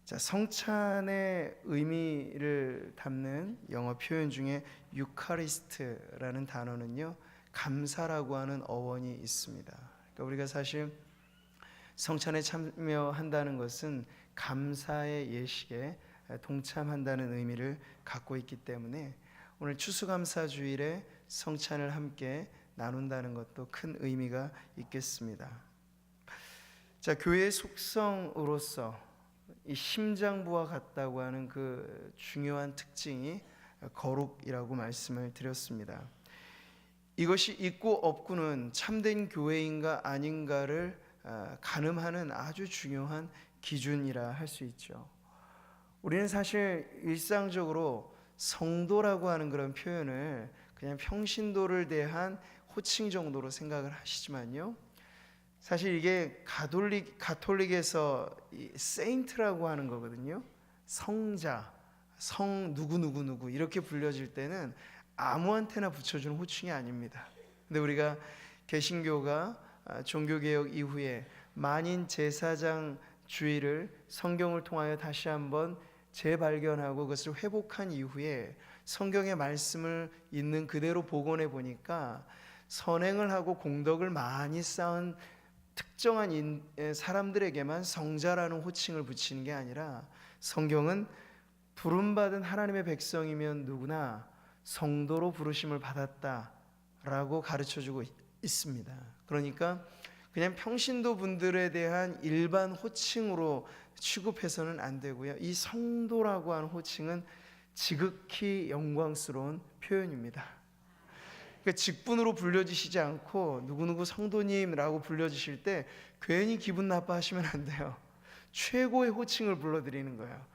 자, 성찬의 의미를 담는 영어 표현 중에 유카리스트라는 단어는요, 감사라고 하는 어원이 있습니다. 그러니까 우리가 사실 성찬에 참여한다는 것은 감사의 예식에 동참한다는 의미를 갖고 있기 때문에 오늘 추수감사주일에 성찬을 함께 나눈다는 것도 큰 의미가 있겠습니다. 자, 교회의 속성으로서 이 심장부와 같다고 하는 그 중요한 특징이 거룩이라고 말씀을 드렸습니다. 이것이 있고 없고는 참된 교회인가 아닌가를 가늠하는 아주 중요한 기준이라 할 수 있죠. 우리는 사실 일상적으로 성도라고 하는 그런 표현을 그냥 평신도를 대한 호칭 정도로 생각을 하시지만요, 사실 이게 가톨릭에서 세인트라고 하는 거거든요. 성자, 성 누구 이렇게 불려질 때는 아무한테나 붙여주는 호칭이 아닙니다. 근데 우리가 개신교가 종교개혁 이후에 만인 제사장 주의를 성경을 통하여 다시 한번 재발견하고 그것을 회복한 이후에 성경의 말씀을 있는 그대로 복원해 보니까 선행을 하고 공덕을 많이 쌓은 특정한 사람들에게만 성자라는 호칭을 붙이는 게 아니라 성경은 부름받은 하나님의 백성이면 누구나 성도로 부르심을 받았다라고 가르쳐주고 있습니다. 그러니까 그냥 평신도 분들에 대한 일반 호칭으로 취급해서는 안 되고요, 이 성도라고 하는 호칭은 지극히 영광스러운 표현입니다. 그러니까 직분으로 불려지시지 않고 누구누구 성도님이라고 불려지실 때 괜히 기분 나빠하시면 안 돼요. 최고의 호칭을 불러드리는 거예요.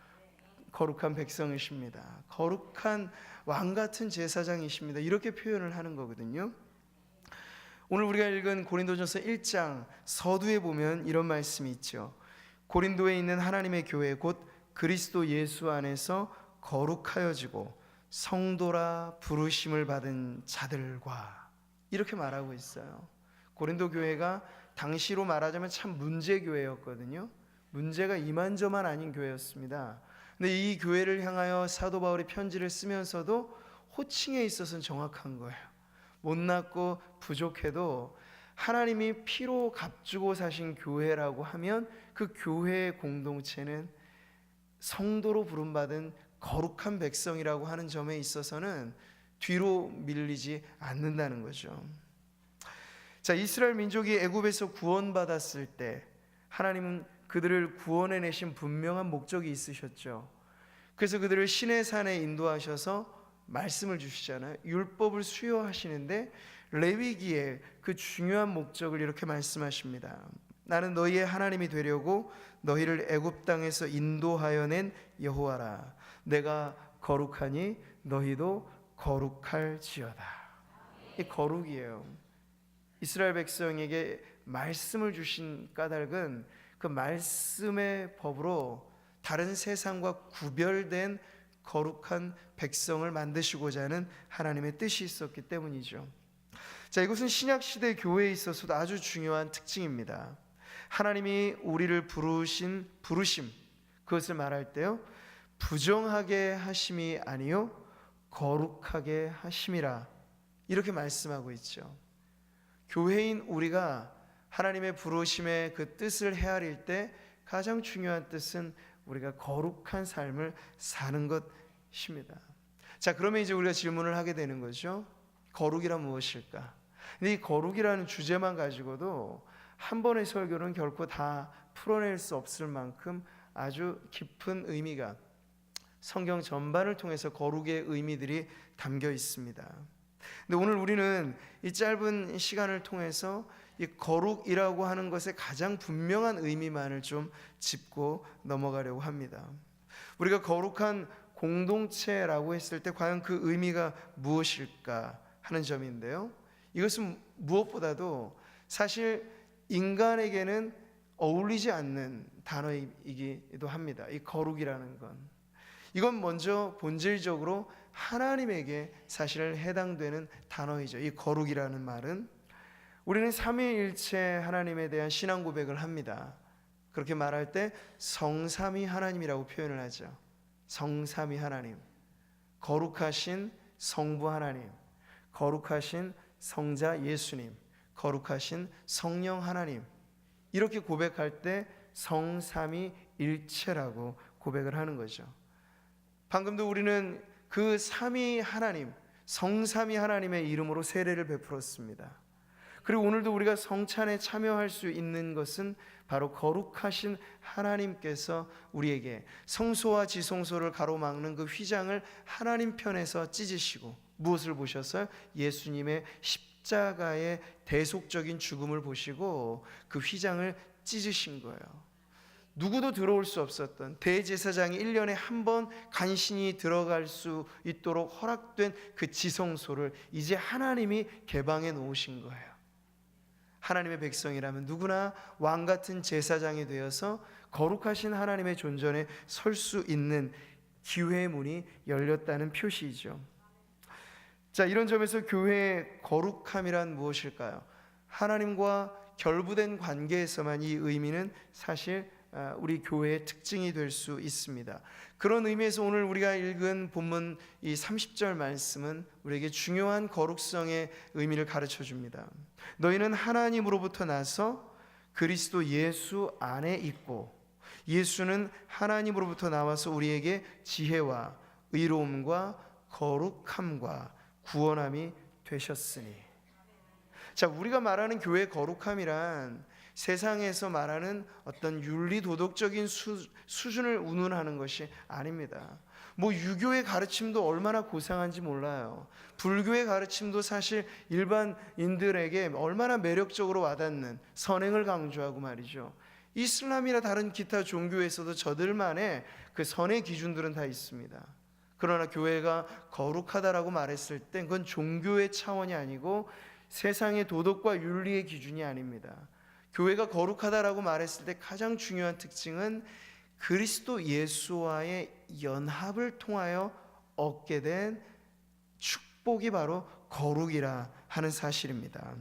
거룩한 백성이십니다. 거룩한 왕같은 제사장이십니다. 이렇게 표현을 하는 거거든요. 오늘 우리가 읽은 고린도전서 1장 서두에 보면 이런 말씀이 있죠. 고린도에 있는 하나님의 교회 곧 그리스도 예수 안에서 거룩하여지고 성도라 부르심을 받은 자들과, 이렇게 말하고 있어요. 고린도 교회가 당시로 말하자면 참 문제 교회였거든요. 문제가 이만저만 아닌 교회였습니다. 근데 이 교회를 향하여 사도 바울이 편지를 쓰면서도 호칭에 있어서는 정확한 거예요. 못났고 부족해도 하나님이 피로 값주고 사신 교회라고 하면 그 교회의 공동체는 성도로 부름받은 거룩한 백성이라고 하는 점에 있어서는 뒤로 밀리지 않는다는 거죠. 자, 이스라엘 민족이 애굽에서 구원받았을 때 하나님은 그들을 구원해내신 분명한 목적이 있으셨죠. 그래서 그들을 시내 산에 인도하셔서 말씀을 주시잖아요. 율법을 수여하시는데 레위기의 그 중요한 목적을 이렇게 말씀하십니다. 나는 너희의 하나님이 되려고 너희를 애굽 땅에서 인도하여 낸 여호와라. 내가 거룩하니 너희도 거룩할지어다. 이 거룩이에요. 이스라엘 백성에게 말씀을 주신 까닭은 그 말씀의 법으로 다른 세상과 구별된 거룩한 백성을 만드시고자 하는 하나님의 뜻이 있었기 때문이죠. 자, 이것은 신약시대 교회에 있어서도 아주 중요한 특징입니다. 하나님이 우리를 부르신 부르심, 그것을 말할 때요, 부정하게 하심이 아니요 거룩하게 하심이라, 이렇게 말씀하고 있죠. 교회인 우리가 하나님의 부르심의 그 뜻을 헤아릴 때 가장 중요한 뜻은 우리가 거룩한 삶을 사는 것입니다. 자, 그러면 이제 우리가 질문을 하게 되는 거죠. 거룩이란 무엇일까? 근데 이 거룩이라는 주제만 가지고도 한 번의 설교는 결코 다 풀어낼 수 없을 만큼 아주 깊은 의미가 성경 전반을 통해서 거룩의 의미들이 담겨 있습니다. 근데 오늘 우리는 이 짧은 시간을 통해서 이 거룩이라고 하는 것의 가장 분명한 의미만을 좀 짚고 넘어가려고 합니다. 우리가 거룩한 공동체라고 했을 때 과연 그 의미가 무엇일까 하는 점인데요, 이것은 무엇보다도 사실 인간에게는 어울리지 않는 단어이기도 합니다. 이 거룩이라는 건, 이건 먼저 본질적으로 하나님에게 사실 해당되는 단어이죠. 이 거룩이라는 말은 우리는 삼위일체 하나님에 대한 신앙 고백을 합니다. 그렇게 말할 때 성삼위 하나님이라고 표현을 하죠. 성삼위 하나님, 거룩하신 성부 하나님, 거룩하신 성자 예수님, 거룩하신 성령 하나님, 이렇게 고백할 때 성삼위일체라고 고백을 하는 거죠. 방금도 우리는 그 삼위 하나님, 성삼위 하나님의 이름으로 세례를 베풀었습니다. 그리고 오늘도 우리가 성찬에 참여할 수 있는 것은 바로 거룩하신 하나님께서 우리에게 성소와 지성소를 가로막는 그 휘장을 하나님 편에서 찢으시고 무엇을 보셨어요? 예수님의 십자가의 대속적인 죽음을 보시고 그 휘장을 찢으신 거예요. 누구도 들어올 수 없었던 대제사장이 1년에 한 번 간신히 들어갈 수 있도록 허락된 그 지성소를 이제 하나님이 개방해 놓으신 거예요. 하나님의 백성이라면 누구나 왕 같은 제사장이 되어서 거룩하신 하나님의 존전에 설 수 있는 기회의 문이 열렸다는 표시이죠. 자, 이런 점에서 교회의 거룩함이란 무엇일까요? 하나님과 결부된 관계에서만 이 의미는 사실 우리 교회의 특징이 될 수 있습니다. 그런 의미에서 오늘 우리가 읽은 본문 이 30절 말씀은 우리에게 중요한 거룩성의 의미를 가르쳐 줍니다. 너희는 하나님으로부터 나서 그리스도 예수 안에 있고 예수는 하나님으로부터 나와서 우리에게 지혜와 의로움과 거룩함과 구원함이 되셨으니. 자, 우리가 말하는 교회의 거룩함이란 세상에서 말하는 어떤 윤리 도덕적인 수준을 운운하는 것이 아닙니다. 유교의 가르침도 얼마나 고상한지 몰라요. 불교의 가르침도 사실 일반인들에게 얼마나 매력적으로 와닿는 선행을 강조하고 말이죠. 이슬람이나 다른 기타 종교에서도 저들만의 그 선의 기준들은 다 있습니다. 그러나 교회가 거룩하다라고 말했을 때 그건 종교의 차원이 아니고 세상의 도덕과 윤리의 기준이 아닙니다. 교회가 거룩하다라고 말했을 때 가장 중요한 특징은 그리스도 예수와의 연합을 통하여 얻게 된 축복이 바로 거룩이라 하는 사실입니다.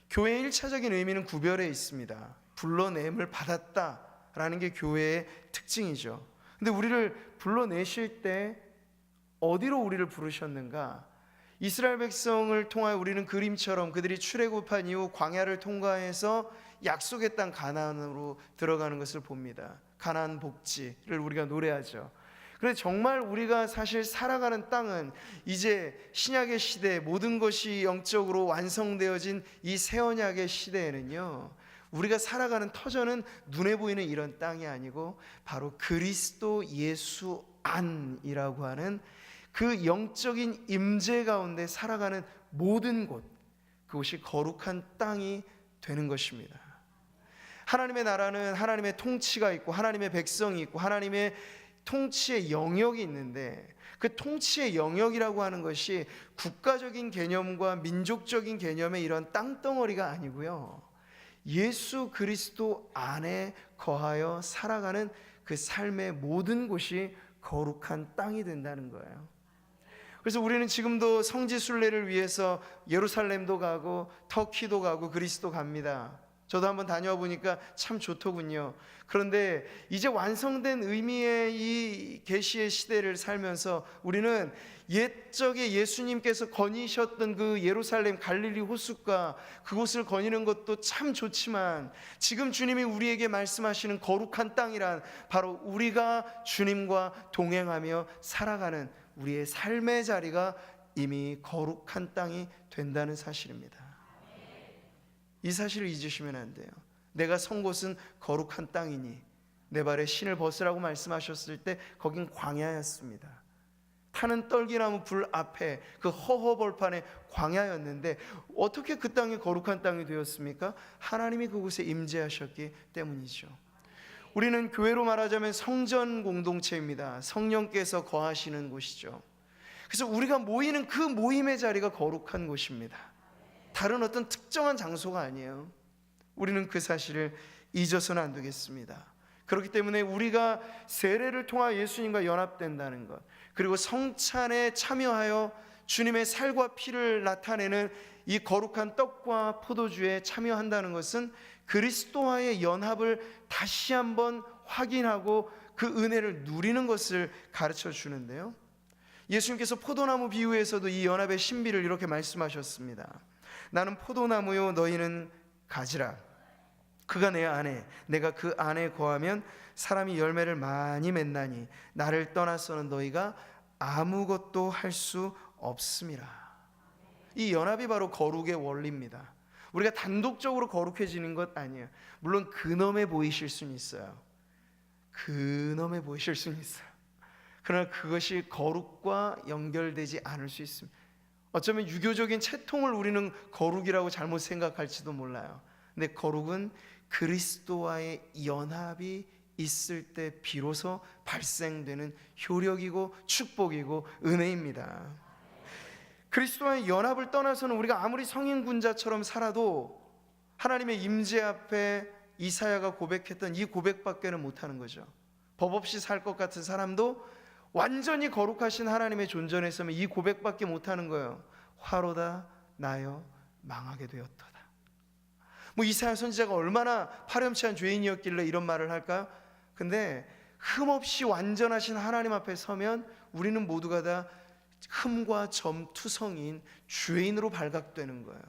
교회의 1차적인 의미는 구별에 있습니다. 불러냄을 받았다라는 게 교회의 특징이죠. 근데 우리를 불러내실 때 어디로 우리를 부르셨는가? 이스라엘 백성을 통하여 우리는 그림처럼 그들이 출애굽한 이후 광야를 통과해서 약속의 땅 가나안으로 들어가는 것을 봅니다. 가나안 복지를 우리가 노래하죠. 그런데 정말 우리가 사실 살아가는 땅은 이제 신약의 시대에 모든 것이 영적으로 완성되어진 이 새 언약의 시대에는요, 우리가 살아가는 터전은 눈에 보이는 이런 땅이 아니고 바로 그리스도 예수 안이라고 하는 그 영적인 임재 가운데 살아가는 모든 곳, 그곳이 거룩한 땅이 되는 것입니다. 하나님의 나라는 하나님의 통치가 있고 하나님의 백성이 있고 하나님의 통치의 영역이 있는데 그 통치의 영역이라고 하는 것이 국가적인 개념과 민족적인 개념의 이런 땅덩어리가 아니고요, 예수 그리스도 안에 거하여 살아가는 그 삶의 모든 곳이 거룩한 땅이 된다는 거예요. 그래서 우리는 지금도 성지 순례를 위해서 예루살렘도 가고 터키도 가고 그리스도 갑니다. 저도 한번 다녀와 보니까 참 좋더군요. 그런데 이제 완성된 의미의 이 계시의 시대를 살면서 우리는 옛적에 예수님께서 거니셨던 그 예루살렘 갈릴리 호숫가 그곳을 거니는 것도 참 좋지만 지금 주님이 우리에게 말씀하시는 거룩한 땅이란 바로 우리가 주님과 동행하며 살아가는 우리의 삶의 자리가 이미 거룩한 땅이 된다는 사실입니다. 이 사실을 잊으시면 안 돼요. 내가 선 곳은 거룩한 땅이니 내 발에 신을 벗으라고 말씀하셨을 때 거긴 광야였습니다. 타는 떨기나무 불 앞에 그 허허벌판의 광야였는데 어떻게 그 땅이 거룩한 땅이 되었습니까? 하나님이 그곳에 임재하셨기 때문이죠. 우리는 교회로 말하자면 성전 공동체입니다. 성령께서 거하시는 곳이죠. 그래서 우리가 모이는 그 모임의 자리가 거룩한 곳입니다. 다른 어떤 특정한 장소가 아니에요. 우리는 그 사실을 잊어서는 안 되겠습니다. 그렇기 때문에 우리가 세례를 통하여 예수님과 연합된다는 것, 그리고 성찬에 참여하여 주님의 살과 피를 나타내는 이 거룩한 떡과 포도주에 참여한다는 것은 그리스도와의 연합을 다시 한번 확인하고 그 은혜를 누리는 것을 가르쳐 주는데요, 예수님께서 포도나무 비유에서도 이 연합의 신비를 이렇게 말씀하셨습니다. 나는 포도나무요, 너희는 가지라. 그가 내 안에, 내가 그 안에 거하면 사람이 열매를 많이 맺나니 나를 떠나서는 너희가 아무것도 할 수 없음이라. 이 연합이 바로 거룩의 원리입니다. 우리가 단독적으로 거룩해지는 것 아니에요. 물론 근엄해 보이실 수는 있어요. 근엄해 보이실 수는 있어요. 그러나 그것이 거룩과 연결되지 않을 수 있습니다. 어쩌면 유교적인 채통을 우리는 거룩이라고 잘못 생각할지도 몰라요. 근데 거룩은 그리스도와의 연합이 있을 때 비로소 발생되는 효력이고 축복이고 은혜입니다. 그리스도와의 연합을 떠나서는 우리가 아무리 성인군자처럼 살아도 하나님의 임재 앞에 이사야가 고백했던 이 고백밖에는 못하는 거죠. 법 없이 살 것 같은 사람도 완전히 거룩하신 하나님의 존전에 서면 이 고백밖에 못하는 거예요. 화로다 나여 망하게 되었도다. 뭐 이사야 선지자가 얼마나 파렴치한 죄인이었길래 이런 말을 할까요? 근데 흠없이 완전하신 하나님 앞에 서면 우리는 모두가 다 흠과 점 투성인 죄인으로 발각되는 거예요.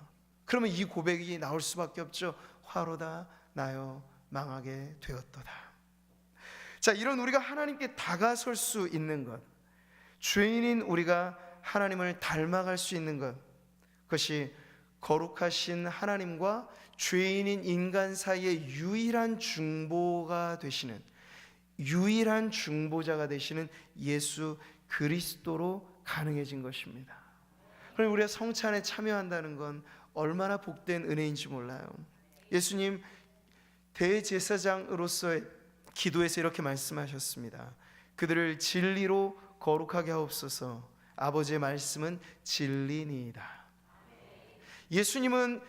그러면 이 고백이 나올 수밖에 없죠. 화로다 나여 망하게 되었도다. 자, 이런 우리가 하나님께 다가설 수 있는 것, 죄인인 우리가 하나님을 닮아갈 수 있는 것, 그것이 거룩하신 하나님과 죄인인 인간 사이의 유일한 중보가 되시는, 유일한 중보자가 되시는 예수 그리스도로 가능해진 것입니다. 그럼 우리가 성찬에 참여한다는 건 얼마나 복된 은혜인지 몰라요. 예수님 대제사장으로서의 기도에서 이렇게 말씀하셨습니다. 그들을 진리로 거룩하게 하옵소서. 아버지의 말씀은 진리니이다. 예수님은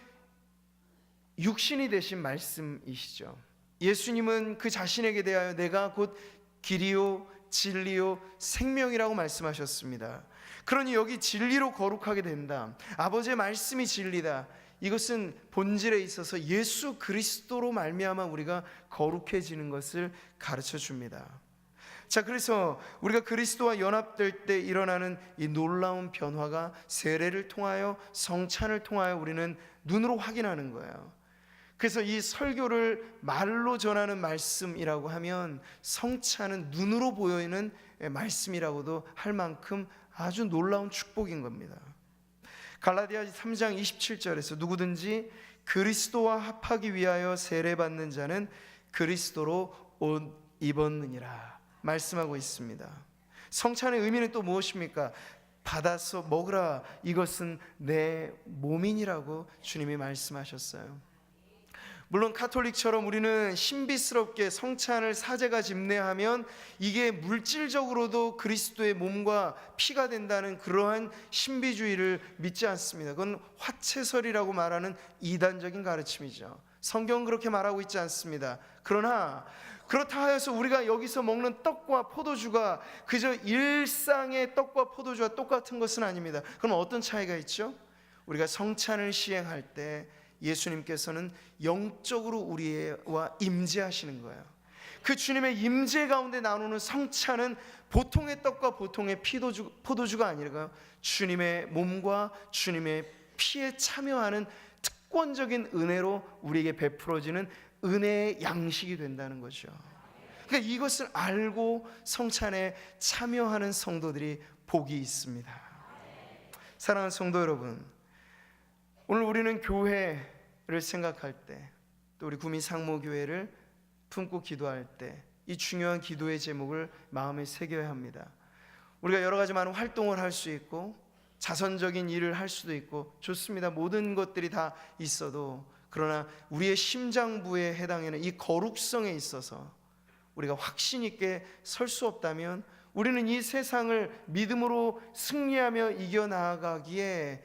육신이 되신 말씀이시죠. 예수님은 그 자신에게 대하여 내가 곧 길이요 진리요 생명이라고 말씀하셨습니다. 그러니 여기 진리로 거룩하게 된다, 아버지의 말씀이 진리다, 이것은 본질에 있어서 예수 그리스도로 말미암아 우리가 거룩해지는 것을 가르쳐 줍니다. 자, 그래서 우리가 그리스도와 연합될 때 일어나는 이 놀라운 변화가 세례를 통하여 성찬을 통하여 우리는 눈으로 확인하는 거예요. 그래서 이 설교를 말로 전하는 말씀이라고 하면 성찬은 눈으로 보이는 말씀이라고도 할 만큼 아주 놀라운 축복인 겁니다. 갈라디아 3장 27절에서 누구든지 그리스도와 합하기 위하여 세례받는 자는 그리스도로 옷 입었느니라 말씀하고 있습니다. 성찬의 의미는 또 무엇입니까? 받아서 먹으라, 이것은 내 몸이니라고 주님이 말씀하셨어요. 물론 카톨릭처럼 우리는 신비스럽게 성찬을 사제가 집례하면 이게 물질적으로도 그리스도의 몸과 피가 된다는 그러한 신비주의를 믿지 않습니다. 그건 화채설이라고 말하는 이단적인 가르침이죠. 성경은 그렇게 말하고 있지 않습니다. 그러나 그렇다 하여서 우리가 여기서 먹는 떡과 포도주가 그저 일상의 떡과 포도주와 똑같은 것은 아닙니다. 그럼 어떤 차이가 있죠? 우리가 성찬을 시행할 때 예수님께서는 영적으로 우리와 임재하시는 거예요. 그 주님의 임재 가운데 나누는 성찬은 보통의 떡과 보통의 포도주가 아니라 주님의 몸과 주님의 피에 참여하는 특권적인 은혜로 우리에게 베풀어지는 은혜의 양식이 된다는 거죠. 그러니까 이것을 알고 성찬에 참여하는 성도들이 복이 있습니다. 사랑하는 성도 여러분, 오늘 우리는 교회를 생각할 때, 또 우리 구미 상모교회를 품고 기도할 때 이 중요한 기도의 제목을 마음에 새겨야 합니다. 우리가 여러 가지 많은 활동을 할 수 있고 자선적인 일을 할 수도 있고 좋습니다. 모든 것들이 다 있어도, 그러나 우리의 심장부에 해당하는 이 거룩성에 있어서 우리가 확신 있게 설 수 없다면 우리는 이 세상을 믿음으로 승리하며 이겨나가기에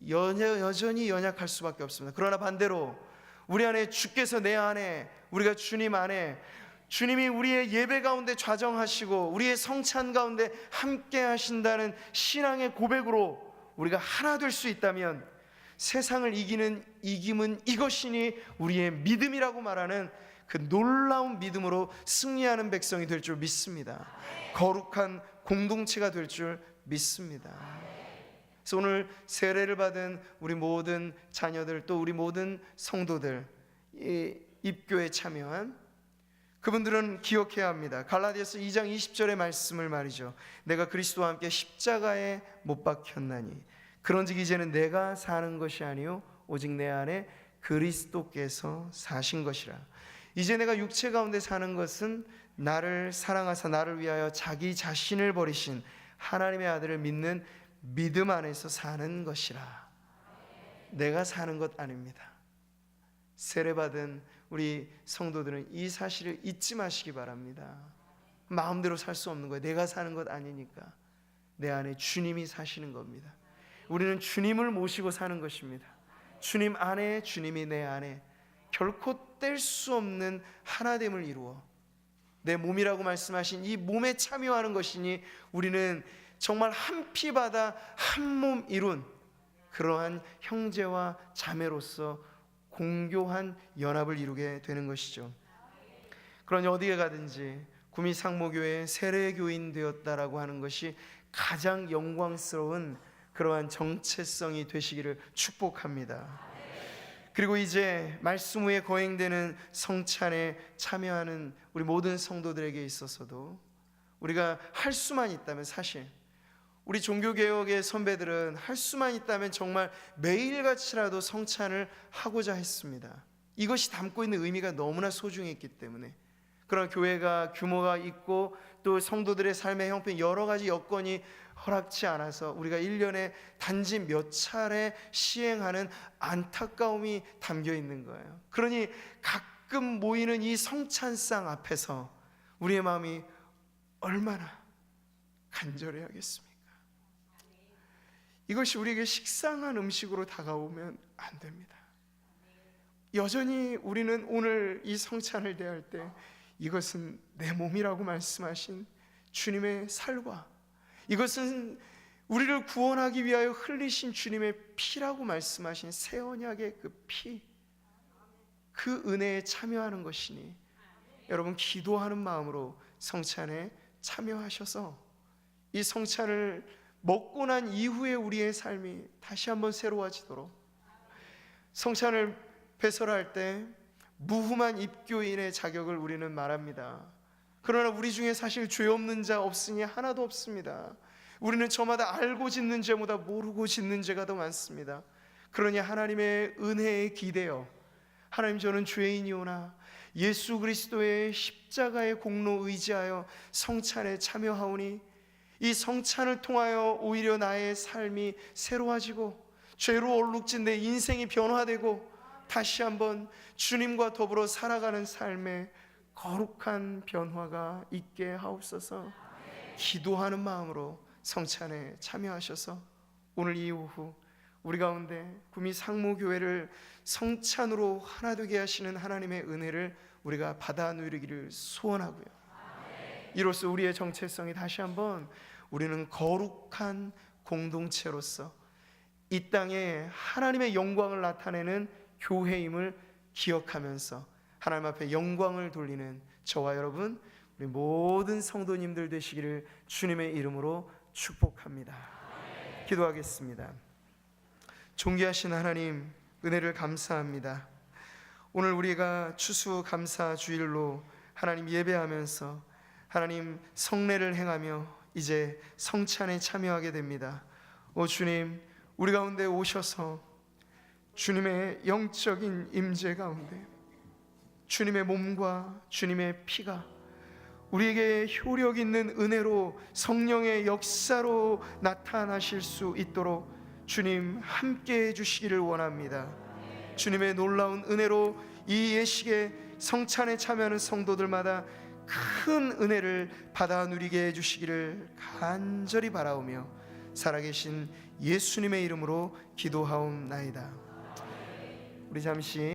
여전히 연약할 수밖에 없습니다. 그러나 반대로 우리 안에 주께서 내 안에, 우리가 주님 안에, 주님이 우리의 예배 가운데 좌정하시고 우리의 성찬 가운데 함께 하신다는 신앙의 고백으로 우리가 하나 될 수 있다면 세상을 이기는 이김은 이것이니 우리의 믿음이라고 말하는 그 놀라운 믿음으로 승리하는 백성이 될 줄 믿습니다. 거룩한 공동체가 될 줄 믿습니다. 그래서 오늘 세례를 받은 우리 모든 자녀들, 또 우리 모든 성도들, 이 입교에 참여한 그분들은 기억해야 합니다. 갈라디아서 2장 20절의 말씀을 말이죠. 내가 그리스도와 함께 십자가에 못 박혔나니 그런즉 이제는 내가 사는 것이 아니요 오직 내 안에 그리스도께서 사신 것이라. 이제 내가 육체 가운데 사는 것은 나를 사랑하사 나를 위하여 자기 자신을 버리신 하나님의 아들을 믿는 믿음 안에서 사는 것이라. 내가 사는 것 아닙니다. 세례받은 우리 성도들은 이 사실을 잊지 마시기 바랍니다. 마음대로 살 수 없는 거예요. 내가 사는 것 아니니까. 내 안에 주님이 사시는 겁니다. 우리는 주님을 모시고 사는 것입니다. 주님 안에, 주님이 내 안에 결코 뗄 수 없는 하나됨을 이루어 내 몸이라고 말씀하신 이 몸에 참여하는 것이니 우리는 정말 한 피 받아 한 몸 이룬 그러한 형제와 자매로서 공교한 연합을 이루게 되는 것이죠. 그러니 어디에 가든지 구미 상모교회 세례교인 되었다라고 하는 것이 가장 영광스러운 그러한 정체성이 되시기를 축복합니다. 그리고 이제 말씀 후에 거행되는 성찬에 참여하는 우리 모든 성도들에게 있어서도 우리가 할 수만 있다면, 사실 우리 종교개혁의 선배들은 할 수만 있다면 정말 매일같이라도 성찬을 하고자 했습니다. 이것이 담고 있는 의미가 너무나 소중했기 때문에. 그러나 교회가 규모가 있고 또 성도들의 삶의 형편 여러 가지 여건이 허락치 않아서 우리가 1년에 단지 몇 차례 시행하는 안타까움이 담겨 있는 거예요. 그러니 가끔 모이는 이 성찬상 앞에서 우리의 마음이 얼마나 간절해야겠습니까? 이것이 우리에게 식상한 음식으로 다가오면 안 됩니다. 여전히 우리는 오늘 이 성찬을 대할 때 이것은 내 몸이라고 말씀하신 주님의 살과, 이것은 우리를 구원하기 위하여 흘리신 주님의 피라고 말씀하신 새 언약의 그 피, 그 은혜에 참여하는 것이니 여러분 기도하는 마음으로 성찬에 참여하셔서 이 성찬을 먹고 난 이후에 우리의 삶이 다시 한번 새로워지도록, 성찬을 배설할 때 무흠한 입교인의 자격을 우리는 말합니다. 그러나 우리 중에 사실 죄 없는 자 없으니 하나도 없습니다. 우리는 저마다 알고 짓는 죄보다 모르고 짓는 죄가 더 많습니다. 그러니 하나님의 은혜에 기대어 하나님, 저는 죄인이오나 예수 그리스도의 십자가의 공로 의지하여 성찬에 참여하오니 이 성찬을 통하여 오히려 나의 삶이 새로워지고 죄로 얼룩진 내 인생이 변화되고 다시 한번 주님과 더불어 살아가는 삶에 거룩한 변화가 있게 하옵소서. 기도하는 마음으로 성찬에 참여하셔서 오늘 이 오후 우리 가운데 구미 상모교회를 성찬으로 하나 되게 하시는 하나님의 은혜를 우리가 받아 누리기를 소원하고요, 이로써 우리의 정체성이 다시 한번 우리는 거룩한 공동체로서 이 땅에 하나님의 영광을 나타내는 교회임을 기억하면서 하나님 앞에 영광을 돌리는 저와 여러분, 우리 모든 성도님들 되시기를 주님의 이름으로 축복합니다. 기도하겠습니다. 존귀하신 하나님, 은혜를 감사합니다. 오늘 우리가 추수감사 주일로 하나님 예배하면서 하나님 성례를 행하며 이제 성찬에 참여하게 됩니다. 오 주님, 우리 가운데 오셔서 주님의 영적인 임재 가운데 주님의 몸과 주님의 피가 우리에게 효력 있는 은혜로 성령의 역사로 나타나실 수 있도록 주님 함께 해주시기를 원합니다. 주님의 놀라운 은혜로 이 예식에 성찬에 참여하는 성도들마다 큰 은혜를 받아 누리게 해주시기를 간절히 바라오며 살아계신 예수님의 이름으로 기도하옵나이다. 우리 잠시